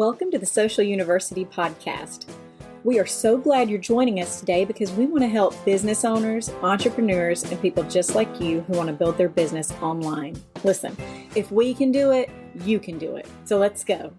Welcome to the Social University Podcast. We are so glad you're joining us today because we want to help business owners, entrepreneurs, and people just like you who want to build their business online. Listen, if we can do it, you can do it. So let's go.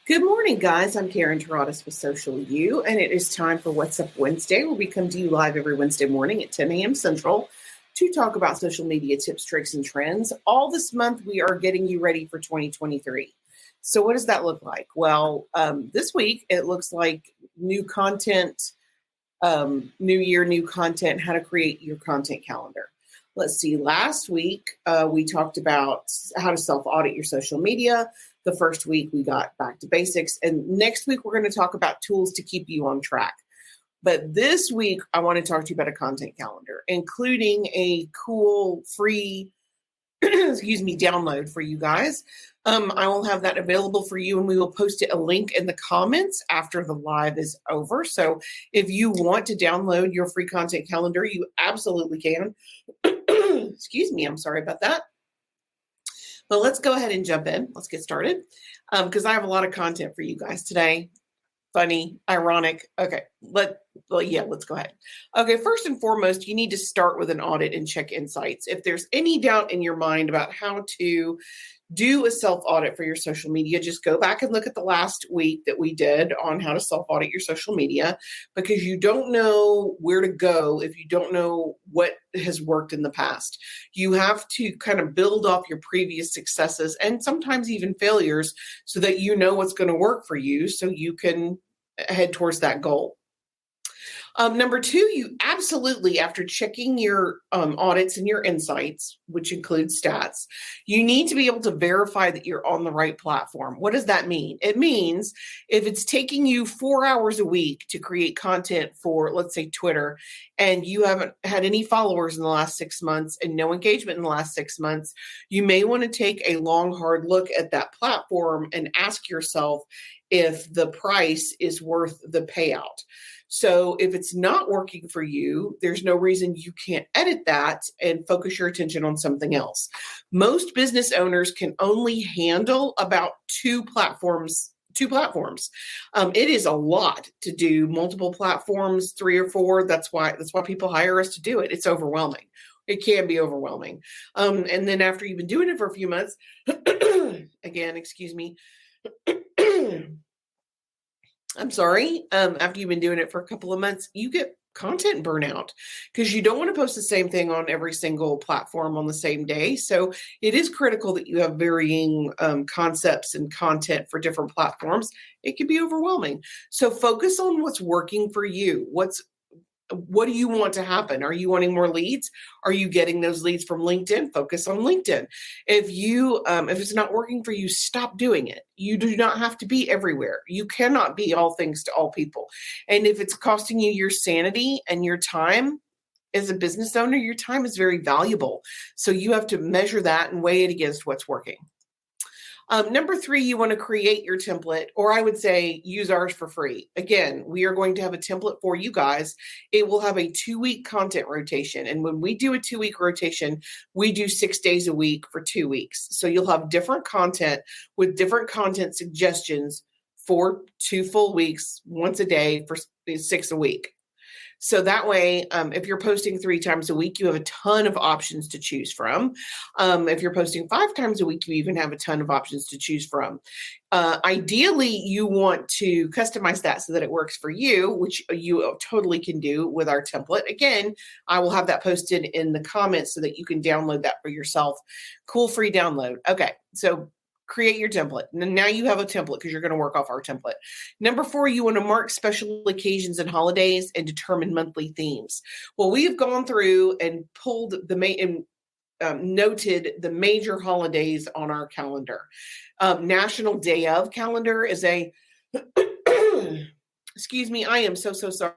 Good morning, guys. I'm Karen Taradas with Social U, and it is time for What's Up Wednesday, where we come to you live every Wednesday morning at 10 a.m. Central to talk about social media tips, tricks, and trends. All this month, we are getting you ready for 2023. So what does that look like? Well, this week, it looks like new content, new year, new content, how to create your content calendar. Let's see. Last week, we talked about how to self-audit your social media. The first week, we got back to basics. And next week, we're going to talk about tools to keep you on track. But this week, I want to talk to you about a content calendar, including a cool free, download for you guys. I will have that available for you, and we will post a link in the comments after the live is over. So if you want to download your free content calendar, you absolutely can. Excuse me, I'm sorry about that. But let's go ahead and jump in. Let's get started because I have a lot of content for you guys today. Funny, ironic. Okay, let's go ahead. Okay, first and foremost, you need to start with an audit and check insights. If there's any doubt in your mind about how to do a self-audit for your social media, just go back and look at the last week that we did on how to self-audit your social media, because you don't know where to go if you don't know what has worked in the past. You have to kind of build off your previous successes and sometimes even failures so that you know what's going to work for you so you can head towards that goal. Number two, you absolutely, after checking your audits and your insights, which includes stats, you need to be able to verify that you're on the right platform. What does that mean? It means if it's taking you 4 hours a week to create content for, let's say, Twitter, and you haven't had any followers in the last 6 months and no engagement in the last 6 months, you may want to take a long, hard look at that platform and ask yourself if the price is worth the payout. So if it's not working for you, there's no reason you can't edit that and focus your attention on something else. Most business owners can only handle about two platforms. It is a lot to do multiple platforms, 3 or 4. That's why people hire us to do it. It's overwhelming. It can be overwhelming. And then after you've been doing it for a few months, again, excuse me. I'm sorry. After you've been doing it for a couple of months, you get content burnout because you don't want to post the same thing on every single platform on the same day. So it is critical that you have varying concepts and content for different platforms. It can be overwhelming. So focus on what's working for you. What do you want to happen? Are you wanting more leads? Are you getting those leads from LinkedIn? Focus on LinkedIn. If it's not working for you, stop doing it. You do not have to be everywhere. You cannot be all things to all people. And if it's costing you your sanity and your time as a business owner, your time is very valuable. So you have to measure that and weigh it against what's working. Number 3, you want to create your template, or I would say use ours for free. Again, we are going to have a template for you guys. It will have a 2-week content rotation. And when we do a 2-week rotation, we do 6 days a week for 2 weeks. So you'll have different content with different content suggestions for 2 full weeks, once a day for 6 a week. So that way, if you're posting 3 times a week, you have a ton of options to choose from. If you're posting 5 times a week, you even have a ton of options to choose from. Ideally, you want to customize that so that it works for you, which you totally can do with our template. Again, I will have that posted in the comments so that you can download that for yourself. Cool free download. Okay, so create your template. And now you have a template because you're going to work off our template. Number 4, you want to mark special occasions and holidays and determine monthly themes. Well, we have gone through and pulled noted the major holidays on our calendar. National Day of calendar is a, excuse me, I am so sorry.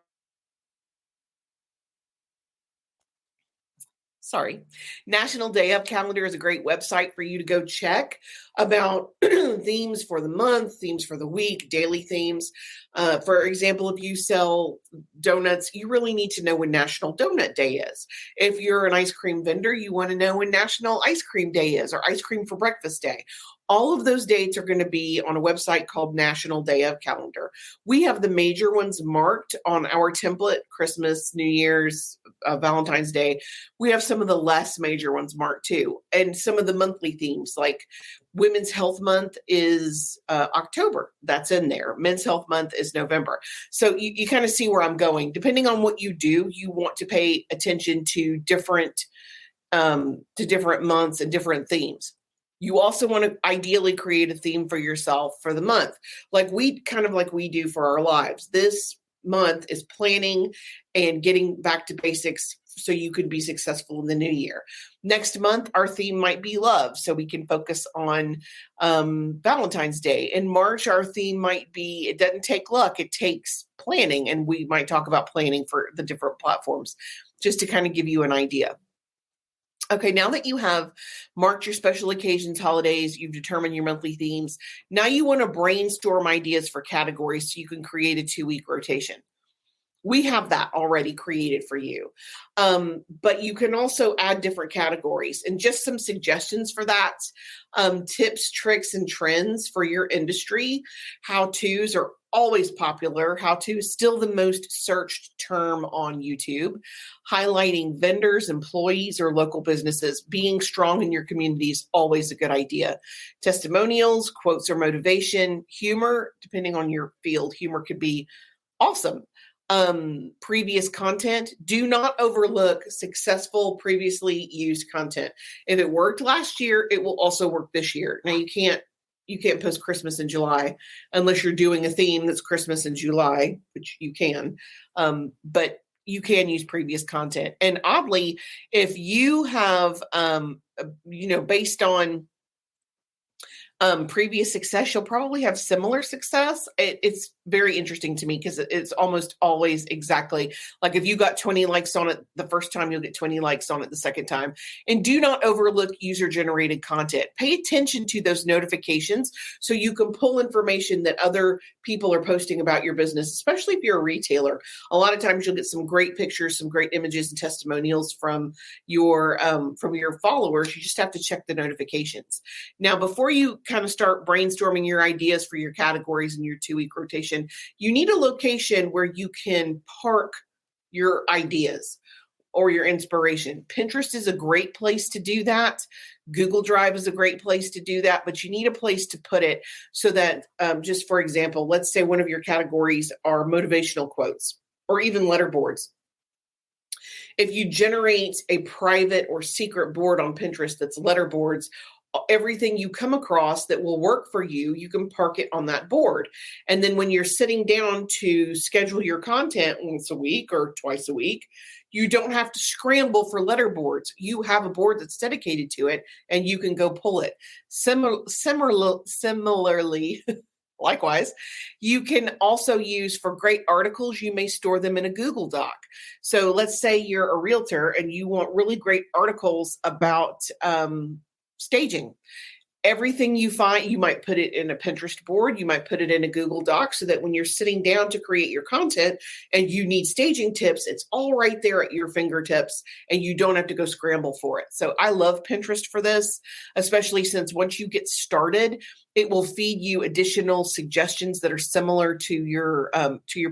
National Day Of calendar is a great website for you to go check about themes for the month, themes for the week, daily themes. For example, if you sell donuts, you really need to know when National Donut Day is. If you're an ice cream vendor, you want to know when National Ice Cream Day is or Ice Cream for Breakfast Day. All of those dates are going to be on a website called National Day Of Calendar. We have the major ones marked on our template: Christmas, New Year's, Valentine's Day. We have some of the less major ones marked too. And some of the monthly themes, like Women's Health Month is October. That's in there. Men's Health Month is November. So you kind of see where I'm going. Depending on what you do, you want to pay attention to different months and different themes. You also want to ideally create a theme for yourself for the month, like we do for our lives. This month is planning and getting back to basics so you can be successful in the new year. Next month, our theme might be love, so we can focus on Valentine's Day. In March, our theme might be, it doesn't take luck, it takes planning. And we might talk about planning for the different platforms, just to kind of give you an idea. Okay, now that you have marked your special occasions, holidays, you've determined your monthly themes, now you want to brainstorm ideas for categories so you can create a 2-week rotation. We have that already created for you. But you can also add different categories, and just some suggestions for that. Tips, tricks, and trends for your industry. How-tos are always popular. How-to is still the most searched term on YouTube. Highlighting vendors, employees, or local businesses. Being strong in your community is always a good idea. Testimonials, quotes, or motivation. Humor, depending on your field, humor could be awesome. Previous content. Do not overlook successful previously used content. If it worked last year, it will also work this year. Now you can't post Christmas in July unless you're doing a theme that's Christmas in July, which you can. But you can use previous content. And oddly, if you have based on previous success, you'll probably have similar success. It's very interesting to me because it's almost always exactly like if you got 20 likes on it the first time, you'll get 20 likes on it the second time. And do not overlook user-generated content. Pay attention to those notifications so you can pull information that other people are posting about your business, especially if you're a retailer. A lot of times you'll get some great pictures, some great images and testimonials from your followers. You just have to check the notifications. Now, before you kind of start brainstorming your ideas for your categories in your 2-week rotation, you need a location where you can park your ideas or your inspiration. Pinterest is a great place to do that. Google Drive is a great place to do that, but you need a place to put it so that, just for example, let's say one of your categories are motivational quotes or even letterboards. If you generate a private or secret board on Pinterest that's letterboards, everything you come across that will work for you, you can park it on that board. And then when you're sitting down to schedule your content once a week or twice a week, you don't have to scramble for letterboards. You have a board that's dedicated to it and you can go pull it. Similarly, likewise, you can also use for great articles, you may store them in a Google Doc. So let's say you're a realtor and you want really great articles about staging. Everything you find, you might put it in a Pinterest board, you might put it in a Google Doc so that when you're sitting down to create your content and you need staging tips, it's all right there at your fingertips and you don't have to go scramble for it. So I love Pinterest for this, especially since once you get started, it will feed you additional suggestions that are similar to your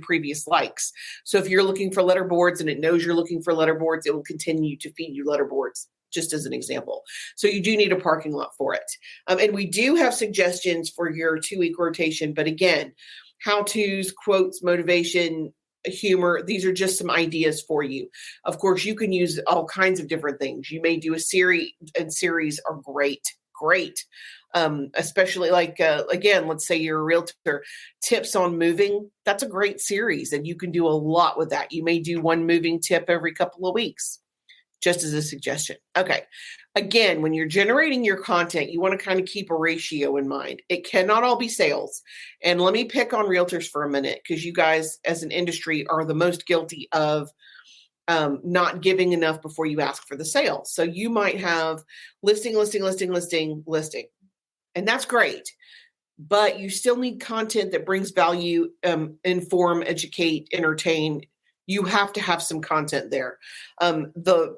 previous likes. So if you're looking for letterboards and it knows you're looking for letterboards, it will continue to feed you letterboards, just as an example. So you do need a parking lot for it. And we do have suggestions for your 2-week rotation. But again, how-tos, quotes, motivation, humor, these are just some ideas for you. Of course, you can use all kinds of different things. You may do a series, and series are great. Especially like, again, let's say you're a realtor, tips on moving. That's a great series. And you can do a lot with that. You may do one moving tip every couple of weeks, just as a suggestion. Okay. Again, when you're generating your content, you want to kind of keep a ratio in mind. It cannot all be sales. And let me pick on realtors for a minute, because you guys as an industry are the most guilty of not giving enough before you ask for the sale. So you might have listing. And that's great. But you still need content that brings value, inform, educate, entertain. You have to have some content there. The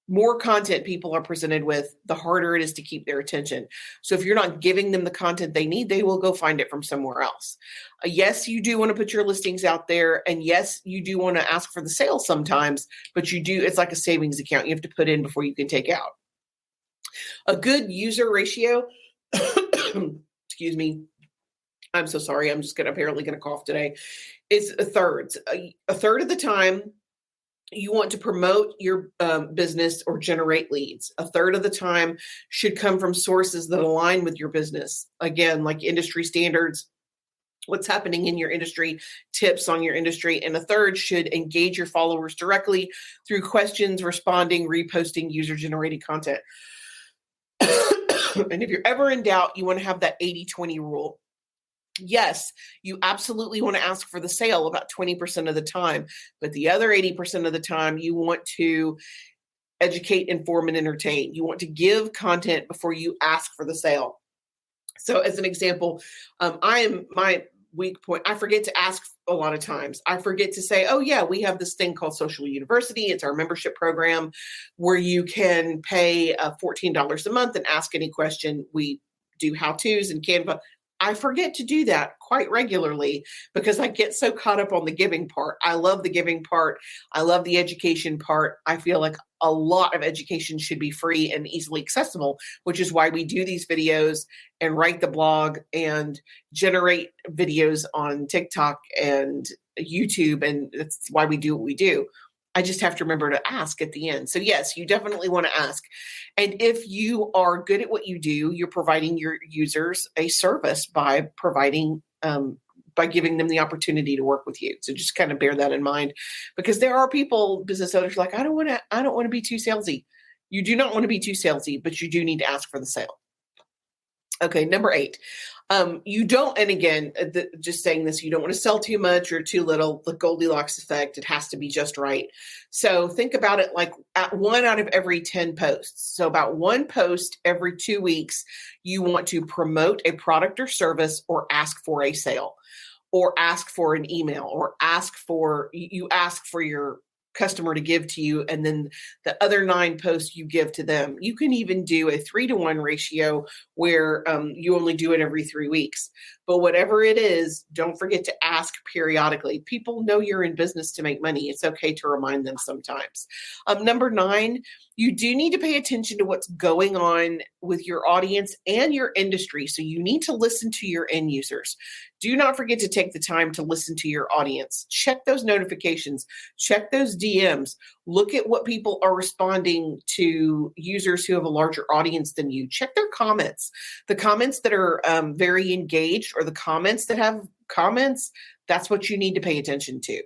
more content people are presented with, the harder it is to keep their attention. So if you're not giving them the content they need, they will go find it from somewhere else. Yes, you do want to put your listings out there. And yes, you do want to ask for the sale sometimes, but it's like a savings account you have to put in before you can take out. A good user ratio, excuse me, I'm so sorry, I'm just apparently going to cough today, is a third. A third of the time, you want to promote your business or generate leads. A third of the time should come from sources that align with your business. Again, like industry standards, what's happening in your industry, tips on your industry. And a third should engage your followers directly through questions, responding, reposting user-generated content. And if you're ever in doubt, you want to have that 80-20 rule. Yes, you absolutely want to ask for the sale about 20% of the time, but the other 80% of the time, you want to educate, inform, and entertain. You want to give content before you ask for the sale. So as an example, my weak point, I forget to ask a lot of times. I forget to say, oh yeah, we have this thing called Social University. It's our membership program where you can pay $14 a month and ask any question. We do how-tos and Canva. I forget to do that quite regularly because I get so caught up on the giving part. I love the giving part. I love the education part. I feel like a lot of education should be free and easily accessible, which is why we do these videos and write the blog and generate videos on TikTok and YouTube. And that's why we do what we do. I just have to remember to ask at the end. So yes, you definitely want to ask. And if you are good at what you do, you're providing your users a service by giving them the opportunity to work with you. So just kind of bear that in mind, because there are people, business owners, like, I don't want to be too salesy. You do not want to be too salesy, but you do need to ask for the sale. Okay, number 8. You don't, and again, just saying this, you don't want to sell too much or too little, the Goldilocks effect. It has to be just right. So think about it like at 1 out of every 10 posts. So about 1 post every 2 weeks, you want to promote a product or service or ask for a sale or ask for an email or ask for your customer to give to you, and then the other 9 posts you give to them. You can even do a 3-to-1 ratio where you only do it every 3 weeks. But whatever it is, don't forget to ask periodically. People know you're in business to make money. It's okay to remind them sometimes. Number 9, you do need to pay attention to what's going on with your audience and your industry. So you need to listen to your end users. Do not forget to take the time to listen to your audience. Check those notifications. Check those DMs. Look at what people are responding to users who have a larger audience than you. Check their comments. The comments that are very engaged or the comments that have comments, that's what you need to pay attention to.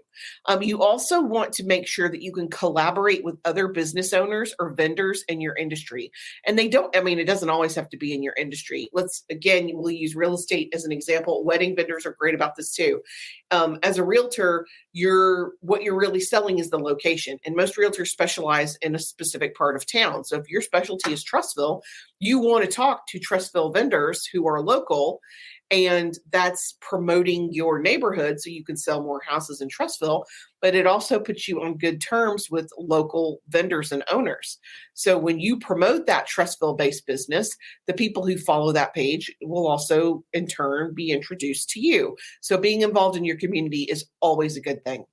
You also want to make sure that you can collaborate with other business owners or vendors in your industry. And it doesn't always have to be in your industry. We'll use real estate as an example. Wedding vendors are great about this too. As a realtor, what you're really selling is the location. And most realtors specialize in a specific part of town. So if your specialty is Trussville, you want to talk to Trussville vendors who are local, and that's promoting your neighborhood so you can sell more houses in Trussville, but it also puts you on good terms with local vendors and owners. So when you promote that Trussville-based business, the people who follow that page will also in turn be introduced to you. So being involved in your community is always a good thing.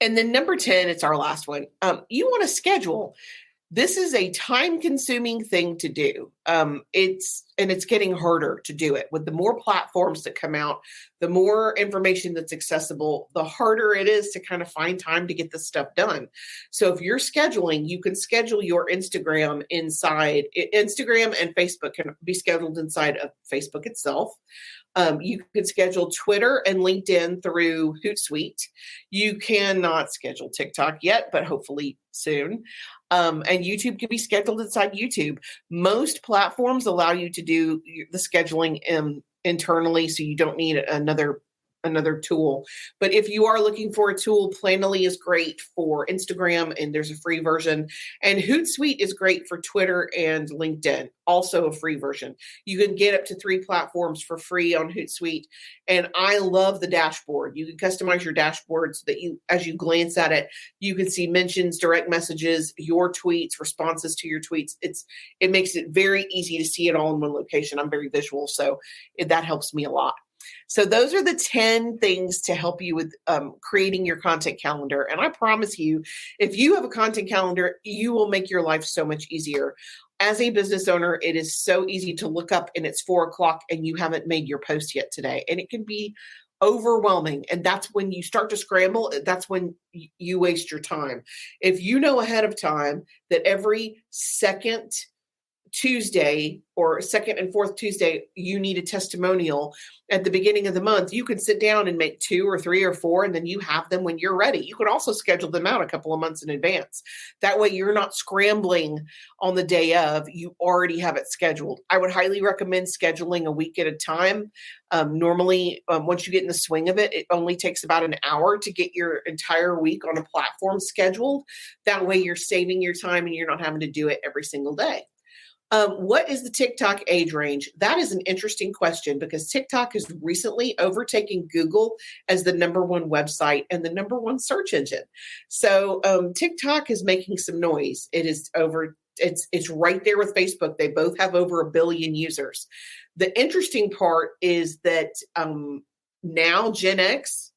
And then number 10, it's our last one. You want to schedule. This is a time-consuming thing to do. It's getting harder to do it. With the more platforms that come out, the more information that's accessible, the harder it is to kind of find time to get this stuff done. So if you're scheduling, you can schedule your Instagram and Facebook can be scheduled inside of Facebook itself. You can schedule Twitter and LinkedIn through Hootsuite. You cannot schedule TikTok yet, but hopefully soon. And YouTube can be scheduled inside YouTube. Most platforms allow you to do the scheduling internally, so you don't need another another tool. But if you are looking for a tool, Planoly is great for Instagram, and there's a free version. And Hootsuite is great for Twitter and LinkedIn, also a free version. You can get up to 3 platforms for free on Hootsuite. And I love the dashboard. You can customize your dashboard so that you, as you glance at it, you can see mentions, direct messages, your tweets, responses to your tweets. It makes it very easy to see it all in one location. I'm very visual, so that helps me a lot. So those are the 10 things to help you with creating your content calendar. And I promise you, if you have a content calendar, you will make your life so much easier. As a business owner, it is so easy to look up and it's 4:00 and you haven't made your post yet today. And it can be overwhelming. And that's when you start to scramble. That's when you waste your time. If you know ahead of time that every second Tuesday or second and fourth Tuesday, you need a testimonial at the beginning of the month, you could sit down and make 2 or 3 or 4, and then you have them when you're ready. You could also schedule them out a couple of months in advance. That way you're not scrambling on the day of, you already have it scheduled. I would highly recommend scheduling a week at a time. Normally, once you get in the swing of it, it only takes about an hour to get your entire week on a platform scheduled. That way you're saving your time and you're not having to do it every single day. What is the TikTok age range? That is an interesting question because TikTok has recently overtaken Google as the #1 website and the #1 search engine. So TikTok is making some noise. It's right there with Facebook. They both have over 1 billion users. The interesting part is that now Gen X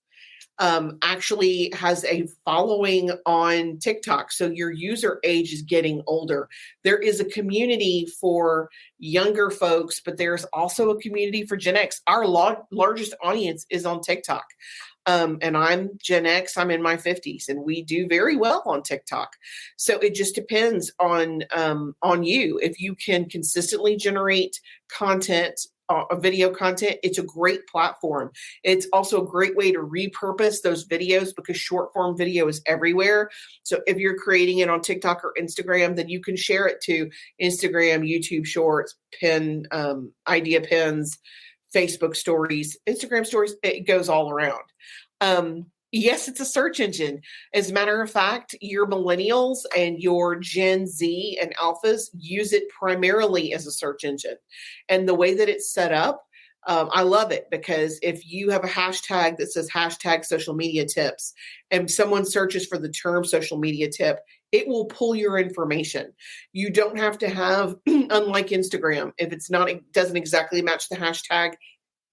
actually has a following on TikTok. So your user age is getting older. There is a community for younger folks, but there's also a community for Gen X. Our largest audience is on TikTok. And I'm Gen X, I'm in my 50s, and we do very well on TikTok. So it just depends on you. If you can consistently generate content, video content, it's a great platform. It's also a great way to repurpose those videos because short form video is everywhere. So if you're creating it on TikTok or Instagram, then you can share it to Instagram, YouTube Shorts, Idea Pins, Facebook Stories, Instagram Stories. It goes all around. Yes, it's a search engine. As a matter of fact, your millennials and your Gen Z and alphas use it primarily as a search engine. And the way that it's set up, I love it because if you have a hashtag that says hashtag social media tips and someone searches for the term social media tip, it will pull your information. You don't have to have, unlike Instagram, if it doesn't exactly match the hashtag,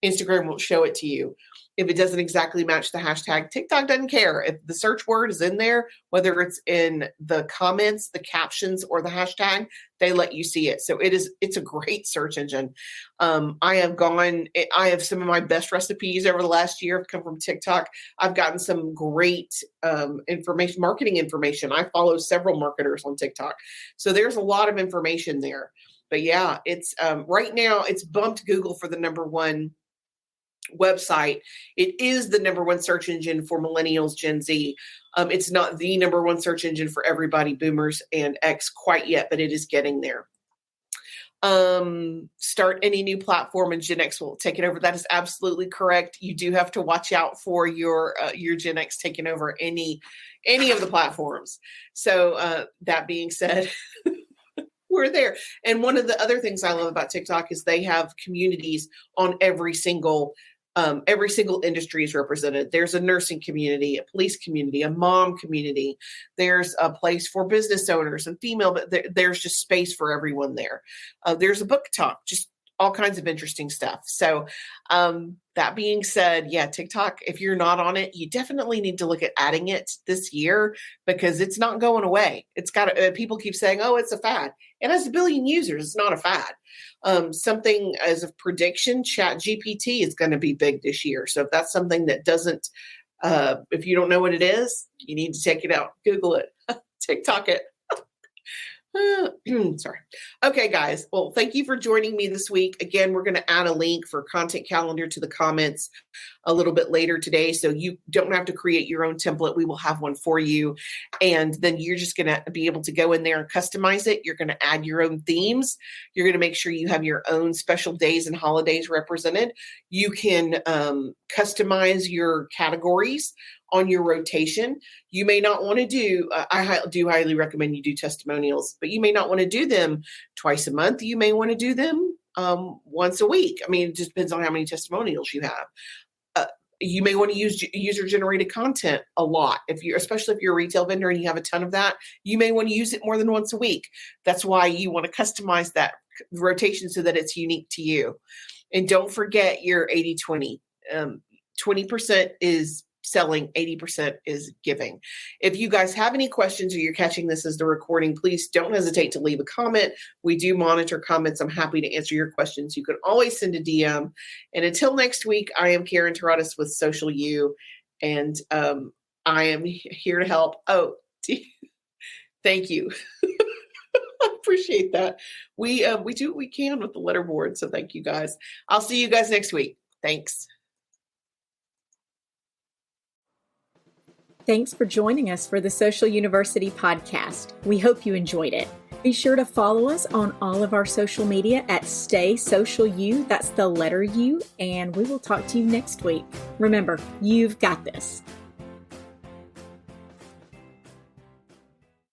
Instagram won't show it to you. If it doesn't exactly match the hashtag, TikTok doesn't care. If the search word is in there, whether it's in the comments, the captions, or the hashtag, they let you see it. So it's a great search engine. I have some of my best recipes over the last year have come from TikTok. I've gotten some great marketing information. I follow several marketers on TikTok. So there's a lot of information there. But yeah, it's right now it's bumped Google for the #1 website. It is the #1 search engine for millennials, Gen Z. It's not the #1 search engine for everybody, boomers and X quite yet, but it is getting there. Start any new platform and Gen X will take it over. That is absolutely correct. You do have to watch out for your Gen X taking over any of the platforms. So that being said, we're there. And one of the other things I love about TikTok is they have communities on every single industry is represented. There's a nursing community, a police community, a mom community. There's a place for business owners and female, but there's just space for everyone there. There's a book talk, just all kinds of interesting stuff. So that being said, yeah, TikTok, if you're not on it, you definitely need to look at adding it this year because it's not going away. It's got people keep saying, oh, it's a fad. It has 1 billion users. It's not a fad. Something as a prediction, ChatGPT is going to be big this year. So if that's something that doesn't, if you don't know what it is, you need to check it out. Google it, TikTok it. Sorry. Okay, guys. Well, thank you for joining me this week. Again, we're going to add a link for content calendar to the comments. a little bit later today. So you don't have to create your own template. We will have one for you. And then you're just going to be able to go in there and customize it. You're going to add your own themes. You're going to make sure you have your own special days and holidays represented. You can customize your categories on your rotation. You may not want to do, I do highly recommend you do testimonials, but you may not want to do them twice a month. You may want to do them once a week. I mean, it just depends on how many testimonials you have. You may want to use user-generated content a lot. Especially if you're a retail vendor and you have a ton of that, you may want to use it more than once a week. That's why you want to customize that rotation so that it's unique to you. And don't forget your 80-20. 20% is selling, 80% is giving. If you guys have any questions or you're catching this as the recording, please don't hesitate to leave a comment. We do monitor comments. I'm happy to answer your questions. You can always send a DM. And until next week, I am Karen Taradis with Social You, and I am here to help. Oh, thank you. I appreciate that. We do what we can with the letterboard. So thank you guys. I'll see you guys next week. Thanks. Thanks for joining us for the Social University podcast. We hope you enjoyed it. Be sure to follow us on all of our social media at Stay Social You. That's the letter U. And we will talk to you next week. Remember, you've got this.